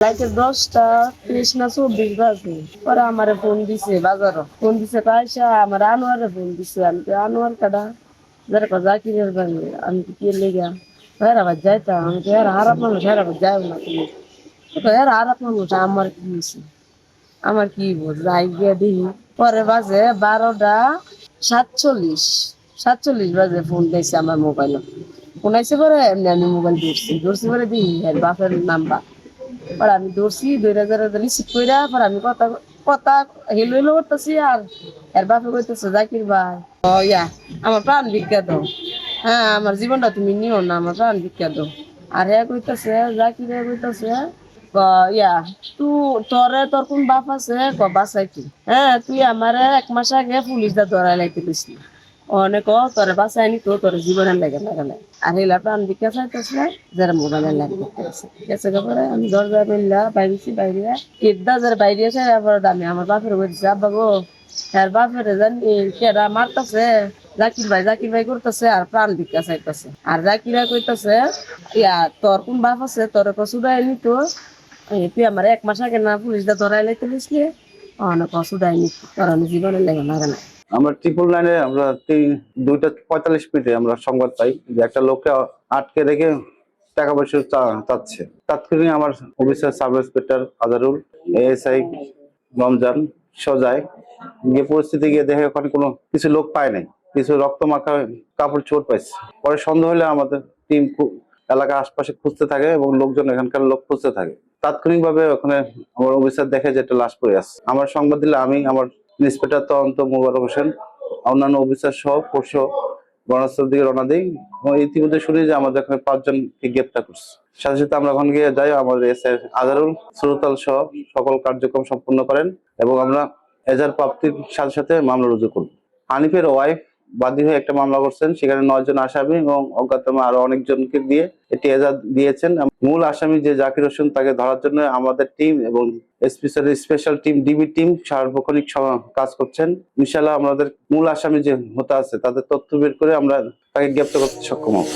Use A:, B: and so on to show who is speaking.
A: রাইতে 10টা 30 না 24 বাজে। পরে আমারে ফোন দিছে বাজারও। ফোন দিছে কাইসা আমার আনোয়ারে ফোন দিছে। আমি তো আনোয়ার কাডা? যারা জাকিরের বাড়ি। আমি তো কি লেগা? হেরা আবার যাইতাম। আমি তো হেরা খারাপ মানুষ, হেরা আবার যাইও না তুমি। তো হেরা খারাপ মানুষ, আমার কি হইছে? আমার কি বোঝ যাই গিয়া দিই। পরে বাজে 12টা 47 বাজে ফোন দিয়েছে আমার মোবাইলে। ফোন আইসে পরে এমনি আমি মোবাইল ধরছি পরে দিই বাপের নাম্বার। পরে আমি ধরছি 2000 রিসিভ কইরা পরে আমি কথা কথা হেলো হেলো করতেছি আর এর বাপে কইতেছে জাকির ভাই ইয়া আমার প্রাণ ভিক্ষা দাও। হ্যাঁ আমার জীবনটা তুমি নিও না, আমার প্রাণ ভিক্ষা দাও। আর হ্যাঁ কইতেছে জাকির কইতেছে ইয়া তোর কোন বাপ আছে বাসাই কি? হ্যাঁ তুই আমারে 1 মাস আগে পুলিশ দা ধরাই লাইতে দিছি। অনেক তোরে বাসায় নি তো তোর জীবনের লাগে লাগালে আর হেলা প্রাণ ভিক্ষা চাইতেছে যারা মোবাইলের লাগে দেখতেছে। গেছে পরে আমি দরজা মিললা বাইরেছি বাইরে কেডা যারা বাইরে আছে এবার আমি আমার বাপের বলছি আব্বা গো আর বাপের জানি কেডা মারতেছে জাকির ভাই করতেছে আর প্রাণ ভিক্ষা চাইতেছে। আর জাকিরা কইতেছে ইয়া তোর কোন বাপ আছে তোর কসুদাই নি তো তুই আমার 1 মাস আগে না পুলিশ দা ধরাই লাইতে দিসলি অনেক কসুদাই নি তোর আমি জীবনের লাগে মারে না।
B: আমরা 999 আমরা 2:45 আমরা সংবাদ পাই যে একটা লোককে আটকে রেখে টাকা পয়সা চাচ্ছে। তাৎক্ষণিক আমার officer sub inspector Azharul, ASI Ramzan সজায় গিয়ে পরিস্থিতি গিয়ে দেখে ওখানে কোনো কিছু লোক পায় নাই, কিছু রক্ত মাখা কাপড় চোট পাইছে। পরে সন্দেহ হলে আমাদের টিম এলাকার আশপাশে খুঁজতে থাকে এবং লোকজন এখানকার লোক খুঁজতে থাকে। তাৎক্ষণিকভাবে ওখানে আমার অফিসার দেখে যে একটা লাশ পড়ে আছে। আমার সংবাদ দিলে আমি আমার ইন্সপেক্টর তদন্ত মোবারক হোসেন অন্যান্য অফিসার সহ পরশু ঘটনাস্থল দিকে রওনা দিই এবং ইতিমধ্যে শুনি যে আমাদের এখানে 5 জনকে গ্রেপ্তার করছে। সাথে সাথে আমরা ওখানে গিয়ে যাই, আমাদের এসআই আজারুল সুরতাল সহ সকল কার্যক্রম সম্পন্ন করেন এবং আমরা এজাহার প্রাপ্তির সাথে সাথে মামলা রুজু করব। হানিফের ওয়াইফ বাদী হয়ে একটা মামলা করছেন, সেখানে 9 জন আসামি এবং অজ্ঞাতনামা আরো অনেকজনকে দিয়ে এটি এজাহার দিয়েছেন। মূল আসামি যে জাকির হোসেন তাকে ধরার জন্য আমাদের টিম এবং স্পেশাল টিম ডিবি টিম সার্বক্ষণিক কাজ করছেন। ইনশাআল্লাহ আমাদের মূল আসামি যে হতে আছে তাদের তথ্য বের করে আমরা তাকে গ্রেপ্তার করতে সক্ষম হব।